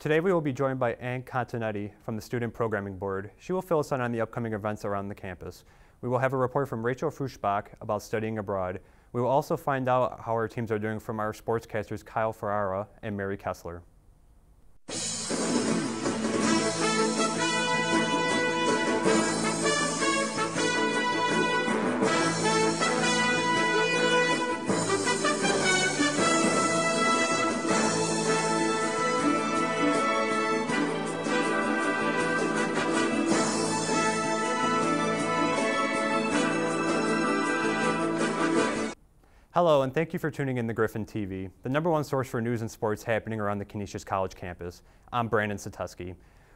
Today we will be joined by Ann Continetti from the Student Programming Board. She will fill us in on the upcoming events around the campus. We will have a report from Rachel Fuchsbach about studying abroad. We will also find out how our teams are doing from our sportscasters Kyle Ferrara and Mary Kessler. Hello, and thank you for tuning in to GriffinTV, the #1 source for news and sports happening around the Canisius College campus. I'm Brandon Sateski.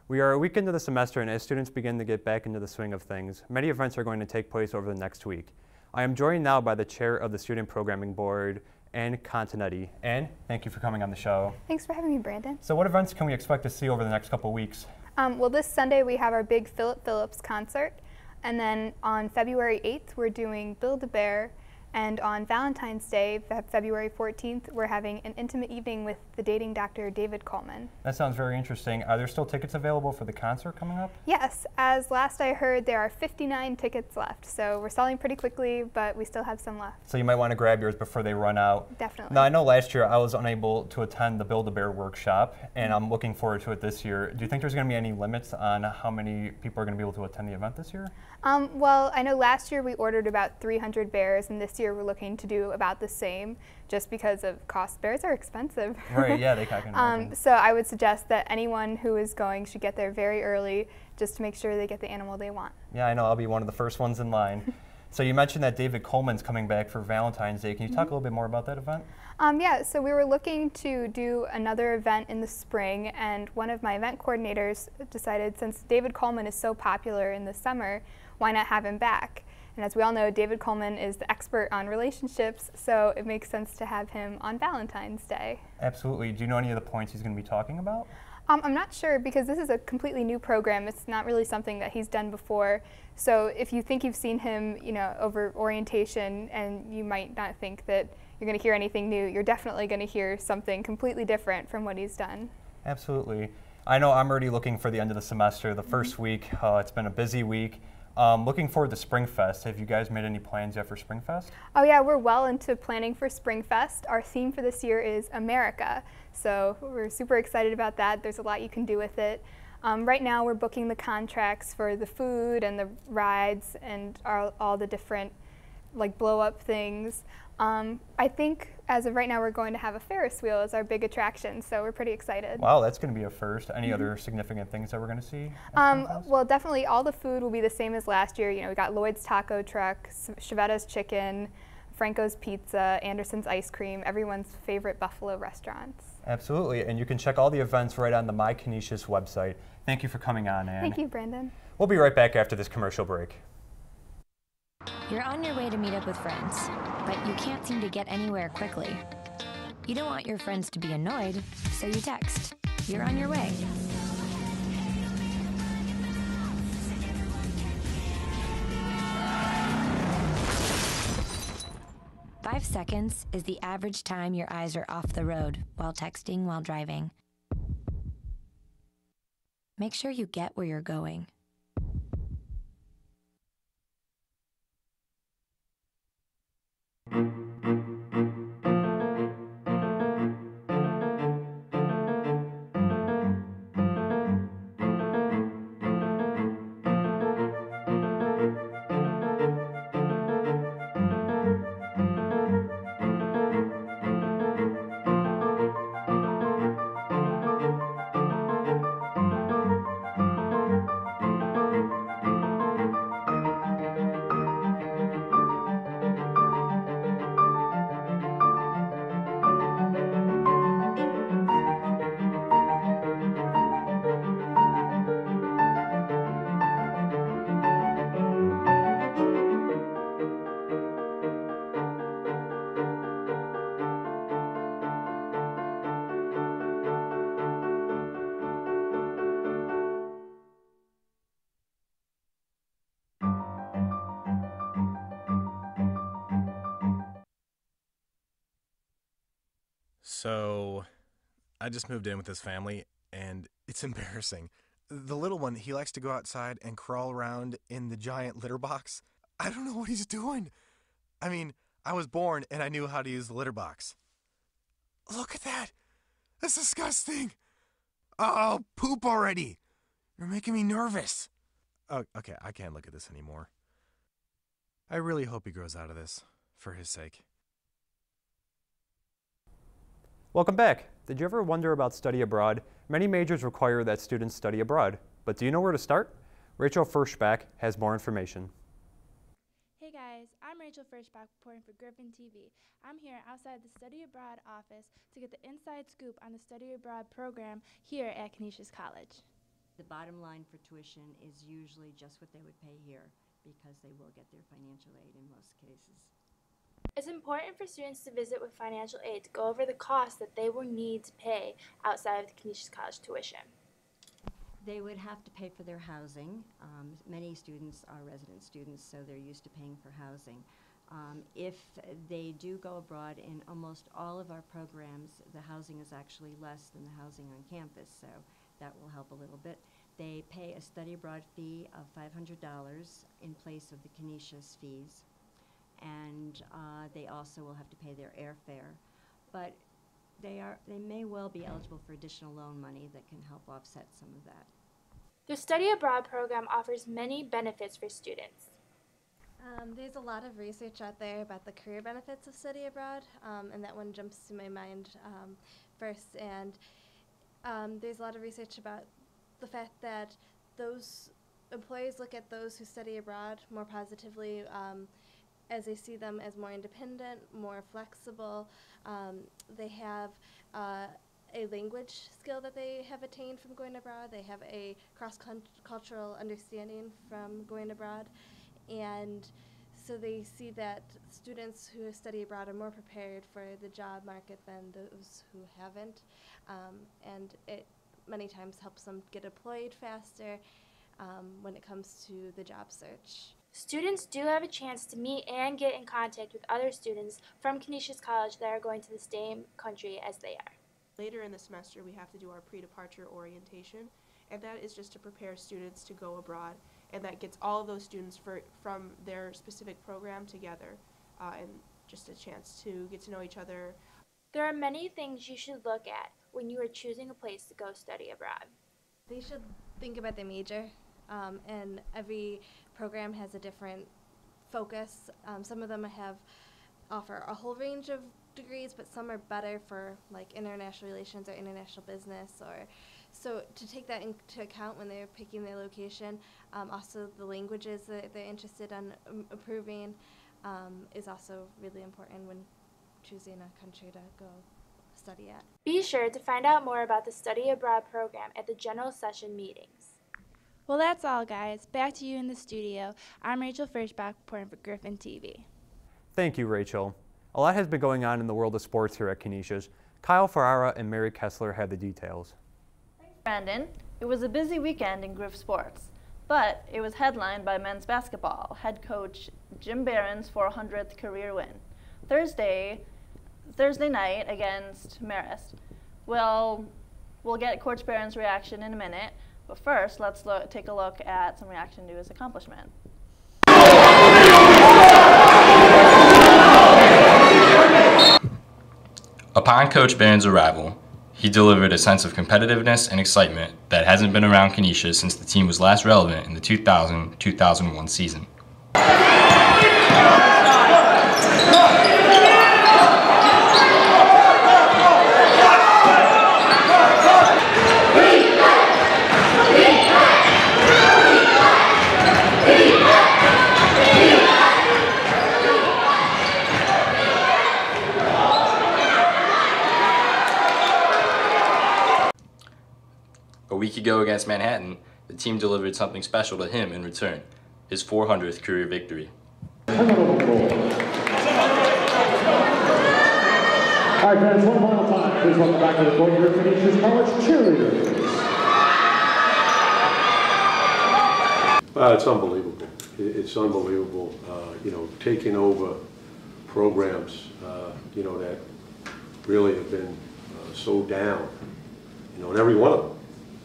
We are a week into the semester, and as students begin to get back into the swing of things, many events are going to take place over the next week. I am joined now by the chair of the Student Programming Board, Ann Continetti. Ann, thank you for coming on the show. Thanks for having me, Brandon. So what events can we expect to see over the next couple weeks? Well, this Sunday we have our big Philip Phillips concert, and then on February 8th we're doing Build-A-Bear. And on Valentine's Day, February 14th, we're having an intimate evening with the dating doctor, David Coleman. That sounds very interesting. Are there still tickets available for the concert coming up? Yes, as last I heard, there are 59 tickets left. So we're selling pretty quickly, but we still have some left. So you might want to grab yours before they run out. Definitely. Now, I know last year I was unable to attend the Build-A-Bear workshop, and I'm looking forward to it this year. Do you think there's going to be any limits on how many people are going to be able to attend the event this year? Well, I know last year we ordered about 300 bears, and this year we're looking to do about the same, just because of cost. Bears are expensive. Right, yeah, they can imagine. So I would suggest that anyone who is going should get there very early, just to make sure they get the animal they want. Yeah, I know, I'll be one of the first ones in line. So you mentioned that David Coleman's coming back for Valentine's Day. Can you talk a little bit more about that event? Yeah, so we were looking to do another event in the spring, and one of my event coordinators decided, since David Coleman is so popular in the summer, why not have him back? And as we all know, David Coleman is the expert on relationships, so it makes sense to have him on Valentine's Day. Absolutely. Do you know any of the points he's going to be talking about? I'm not sure, because this is a completely new program. It's not really something that he's done before. So if you think you've seen him, over orientation, and you might not think that you're going to hear anything new, you're definitely going to hear something completely different from what he's done. Absolutely. I know I'm already looking for the end of the semester, the first week. It's been a busy week. Looking forward to Springfest. Have you guys made any plans yet for Springfest? Oh yeah, we're well into planning for Springfest. Our theme for this year is America, so we're super excited about that. There's a lot you can do with it. Right now we're booking the contracts for the food and the rides and all the different blow-up things. I think as of right now we're going to have a Ferris wheel as our big attraction, so we're pretty excited. Wow, that's going to be a first. Any other significant things that we're going to see? Well, definitely all the food will be the same as last year. We got Lloyd's Taco Truck, Chevetta's Chicken, Franco's Pizza, Anderson's Ice Cream, everyone's favorite Buffalo restaurants. Absolutely, and you can check all the events right on the My Canisius website. Thank you for coming on, Ann. Thank you, Brandon. We'll be right back after this commercial break. You're on your way to meet up with friends, but you can't seem to get anywhere quickly. You don't want your friends to be annoyed, so you text. You're on your way. Five seconds is the average time your eyes are off the road while texting while driving. Make sure you get where you're going. So I just moved in with this family, and it's embarrassing. The little one, he likes to go outside and crawl around in the giant litter box. I don't know what he's doing. I mean, I was born and I knew how to use the litter box. Look at that. That's disgusting. Oh, poop already. You're making me nervous. Oh, okay, I can't look at this anymore. I really hope he grows out of this, for his sake. Welcome back. Did you ever wonder about study abroad? Many majors require that students study abroad, but do you know where to start? Rachel Firschbach has more information. Hey guys, I'm Rachel Firschbach reporting for GriffinTV. I'm here outside the Study Abroad office to get the inside scoop on the Study Abroad program here at Canisius College. The bottom line for tuition is usually just what they would pay here because they will get their financial aid in most cases. It's important for students to visit with financial aid to go over the costs that they will need to pay outside of the Canisius College tuition. They would have to pay for their housing. Many students are resident students, so they're used to paying for housing. If they do go abroad, in almost all of our programs, the housing is actually less than the housing on campus, so that will help a little bit. They pay a study abroad fee of $500 in place of the Canisius fees, and they also will have to pay their airfare. But they may well be eligible for additional loan money that can help offset some of that. The Study Abroad program offers many benefits for students. There's a lot of research out there about the career benefits of study abroad, and that one jumps to my mind first. And there's a lot of research about the fact that those employers look at those who study abroad more positively, as they see them as more independent, more flexible. They have a language skill that they have attained from going abroad. They have a cross-cultural understanding from going abroad. And so they see that students who study abroad are more prepared for the job market than those who haven't. And it many times helps them get employed faster when it comes to the job search. Students do have a chance to meet and get in contact with other students from Canisius College that are going to the same country as they are. Later in the semester, we have to do our pre-departure orientation, and that is just to prepare students to go abroad, and that gets all of those students from their specific program together, and just a chance to get to know each other. There are many things you should look at when you are choosing a place to go study abroad. They should think about their major, and every program has a different focus. Some of them offer a whole range of degrees, but some are better for like international relations or international business, or so to take that into account when they're picking their location. Also the languages that they're interested in improving is also really important when choosing a country to go study at. Be sure to find out more about the Study Abroad program at the general session meetings. Well, that's all, guys. Back to you in the studio. I'm Rachel Firschbach reporting for GriffinTV. Thank you, Rachel. A lot has been going on in the world of sports here at Canisius. Kyle Ferrara and Mary Kessler have the details. Thanks, Brandon. It was a busy weekend in Griff sports, but it was headlined by men's basketball, head coach Jim Barron's 400th career win. Thursday night against Marist. Well, we'll get Coach Barron's reaction in a minute, but first let's take a look at some reaction to his accomplishment. Upon Coach Barron's arrival, he delivered a sense of competitiveness and excitement that hasn't been around Canisius since the team was last relevant in the 2000-2001 season. A week ago against Manhattan, the team delivered something special to him in return, his 400th career victory. All right, friends, one final time. Please welcome back to the court your Canisius College cheerleaders. It's unbelievable. It's unbelievable, taking over programs, that really have been so down, and every one of them.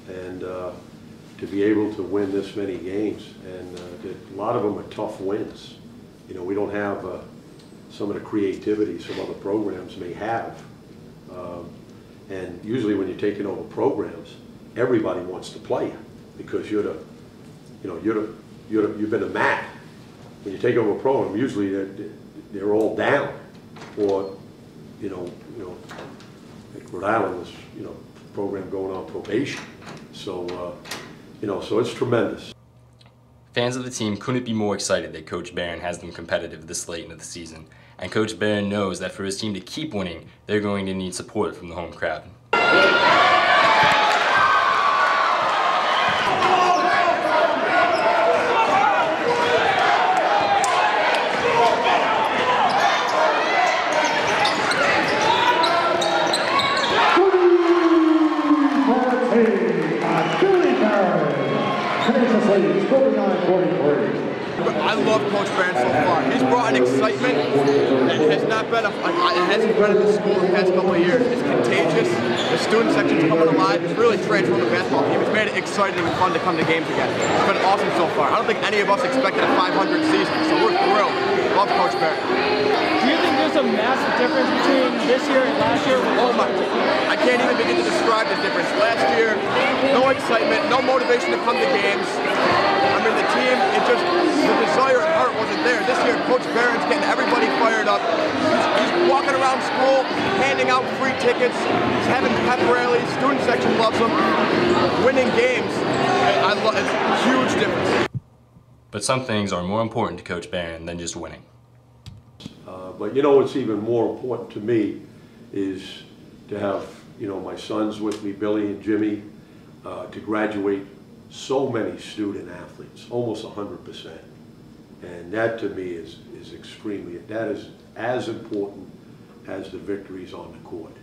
and to be able to win this many games, and a lot of them are tough wins. You know, we don't have some of the creativity some other programs may have, and usually when you're taking over programs, everybody wants to play you because you're the, you know, you've been a mat. When you take over a program, usually they're all down, or you know, like Rhode Island was, you know, program going on probation. So, you know, so it's tremendous. Fans of the team couldn't be more excited that Coach Barron has them competitive this late into the season, and Coach Barron knows that for his team to keep winning, they're going to need support from the home crowd. I love Coach Barron so far. He's brought an excitement that has not been, it hasn't been at the school the past couple of years. It's contagious. The student section's coming alive. It's really transformed the basketball team. It's made it exciting and fun to come to games again. It's been awesome so far. I don't think any of us expected a 500 season, so we're thrilled. Love Coach Barron. Do you think there's a massive difference between this year and last year? Oh my, I can't even begin to describe the difference. Last year, no excitement, no motivation to come to games. I mean, the team, the desire and heart wasn't there. This year, Coach Barron's getting everybody fired up. He's walking around school, handing out free tickets. He's having pep rallies. Student section loves him. Winning games, it's a huge difference. But some things are more important to Coach Barron than just winning. But you know what's even more important to me is to have, you know, my sons with me, Billy and Jimmy, to graduate so many student athletes, almost 100%. And that to me is extremely, that is as important as the victories on the court.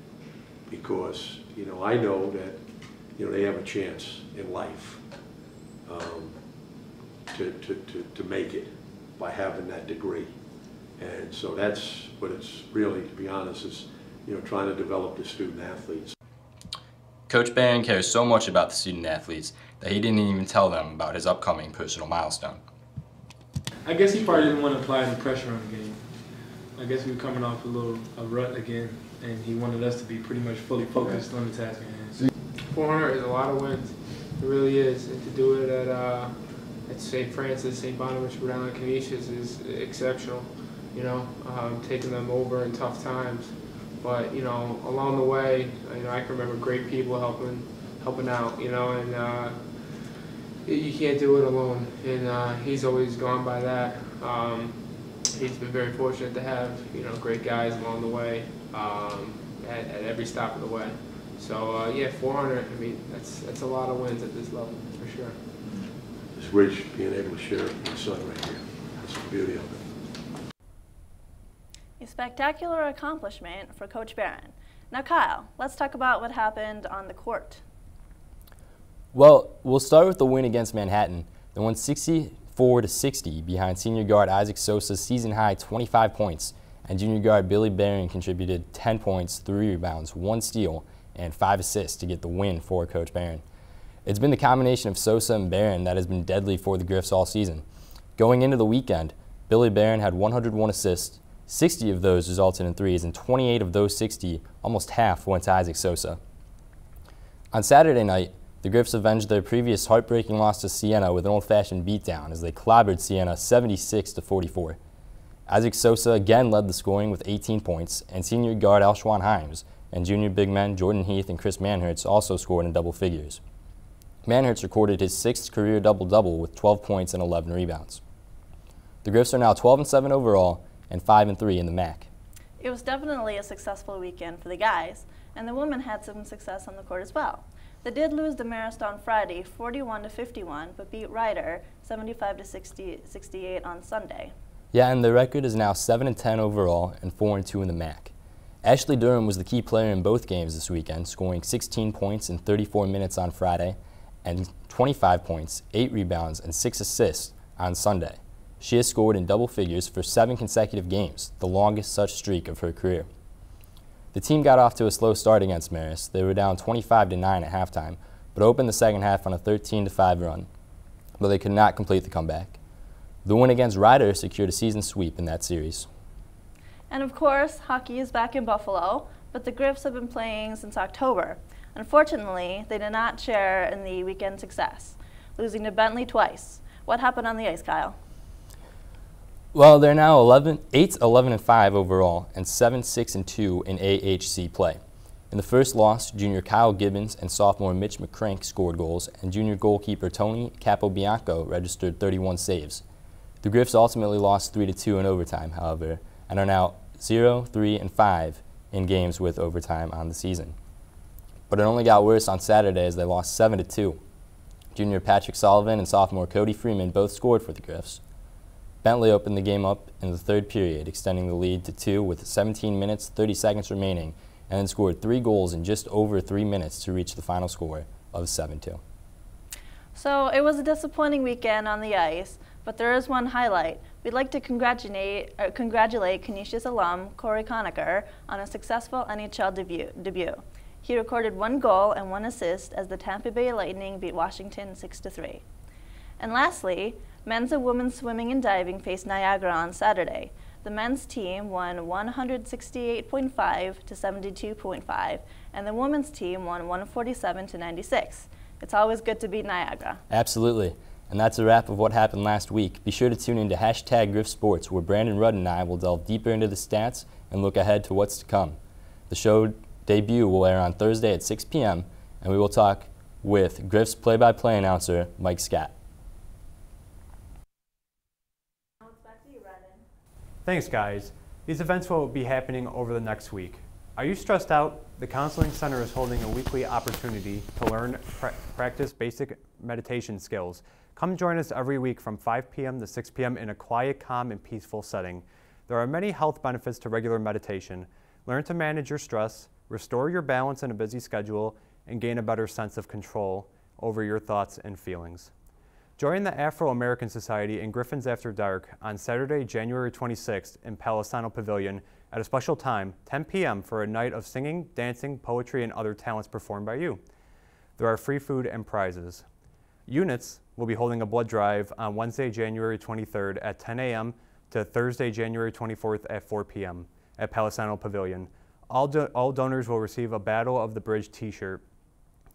Because, you know, I know that, you know, they have a chance in life to make it by having that degree. And so that's what it's really, to be honest, is, you know, trying to develop the student athletes. Coach Barron cares so much about the student athletes that he didn't even tell them about his upcoming personal milestone. I guess he probably didn't want to apply any pressure on the game. I guess we were coming off a rut again, and he wanted us to be pretty much fully focused on the task at hand. 400 is a lot of wins. It really is. And to do it at St. Francis, St. Bonaventure, Rhode Island, Canisius is exceptional. You know, taking them over in tough times. But, you know, along the way, you know, I can remember great people helping out, you know, and you can't do it alone. And he's always gone by that. He's been very fortunate to have, you know, great guys along the way at every stop of the way. So, yeah, 400, I mean, that's a lot of wins at this level, for sure. It's rich being able to share it with my son right here. That's the beauty of it. A spectacular accomplishment for Coach Barron. Now, Kyle, let's talk about what happened on the court. Well, we'll start with the win against Manhattan. They won 64-60 behind senior guard Isaac Sosa's season-high 25 points, and junior guard Billy Barron contributed 10 points, 3 rebounds, 1 steal, and 5 assists to get the win for Coach Barron. It's been the combination of Sosa and Barron that has been deadly for the Griffs all season. Going into the weekend, Billy Barron had 101 assists, 60 of those resulted in threes, and 28 of those 60, almost half, went to Isaac Sosa. On Saturday night, the Griffs avenged their previous heartbreaking loss to Siena with an old-fashioned beatdown as they clobbered Siena 76-44. Isaac Sosa again led the scoring with 18 points, and senior guard Alshwan Himes and junior big men Jordan Heath and Chris Manhertz also scored in double figures. Manhertz recorded his 6th career double-double with 12 points and 11 rebounds. The Griffs are now 12-7 overall and 5-3 in the MAC. It was definitely a successful weekend for the guys, and the women had some success on the court as well. They did lose to Marist on Friday, 41-51, but beat Ryder 75-68 on Sunday. Yeah, and the record is now 7-10 overall and 4-2 in the MAC. Ashley Durham was the key player in both games this weekend, scoring 16 points in 34 minutes on Friday and 25 points, 8 rebounds, and 6 assists on Sunday. She has scored in double figures for 7 consecutive games, the longest such streak of her career. The team got off to a slow start against Marist. They were down 25-9 at halftime, but opened the second half on a 13-5 run, but they could not complete the comeback. The win against Rider secured a season sweep in that series. And of course, hockey is back in Buffalo, but the Griffs have been playing since October. Unfortunately, they did not share in the weekend success, losing to Bentley twice. What happened on the ice, Kyle? Well, they're now 8-11-5 overall and 7-6-2 in AHC play. In the first loss, junior Kyle Gibbons and sophomore Mitch McCrank scored goals, and junior goalkeeper Tony Capobianco registered 31 saves. The Griffs ultimately lost 3-2 in overtime, however, and are now 0-3-5 in games with overtime on the season. But it only got worse on Saturday as they lost 7-2. Junior Patrick Sullivan and sophomore Cody Freeman both scored for the Griffs. Bentley opened the game up in the third period, extending the lead to 2 with 17 minutes, 30 seconds remaining, and then scored 3 goals in just over 3 minutes to reach the final score of 7-2. So it was a disappointing weekend on the ice, but there is one highlight. We'd like to congratulate Canisius alum Corey Conacher on a successful NHL debut. He recorded 1 goal and 1 assist as the Tampa Bay Lightning beat Washington 6-3. And lastly, men's and women's swimming and diving faced Niagara on Saturday. The men's team won 168.5 to 72.5, and the women's team won 147 to 96. It's always good to beat Niagara. Absolutely. And that's a wrap of what happened last week. Be sure to tune in to #GriffSports, where Brandon Rudd and I will delve deeper into the stats and look ahead to what's to come. The show debut will air on Thursday at 6 p.m., and we will talk with Griff's play-by-play announcer, Mike Scott. Thanks, guys. These events will be happening over the next week. Are you stressed out? The Counseling Center is holding a weekly opportunity to learn, practice basic meditation skills. Come join us every week from 5 p.m. to 6 p.m. in a quiet, calm, and peaceful setting. There are many health benefits to regular meditation. Learn to manage your stress, restore your balance in a busy schedule, and gain a better sense of control over your thoughts and feelings. Join the Afro-American Society in Griffin's After Dark on Saturday, January 26th in Palisano Pavilion at a special time, 10 p.m. for a night of singing, dancing, poetry, and other talents performed by you. There are free food and prizes. Units will be holding a blood drive on Wednesday, January 23rd at 10 a.m. to Thursday, January 24th at 4 p.m. at Palisano Pavilion. All donors will receive a Battle of the Bridge t-shirt.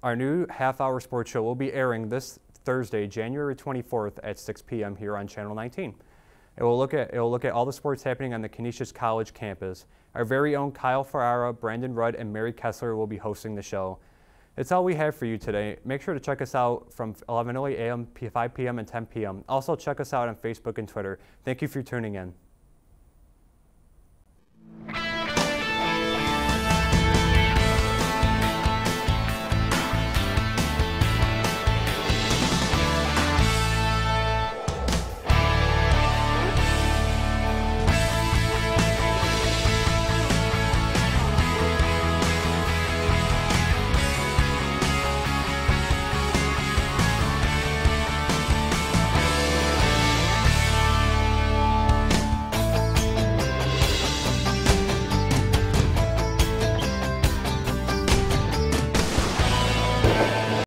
Our new half-hour sports show will be airing this Thursday, January 24th at 6 p.m. here on Channel 19. It will look at all the sports happening on the Canisius College campus. Our very own Kyle Ferrara, Brandon Rudd, and Mary Kessler will be hosting the show. It's all we have for you today. Make sure to check us out from 11:08 a.m., 5 p.m., and 10 p.m. Also, check us out on Facebook and Twitter. Thank you for tuning in.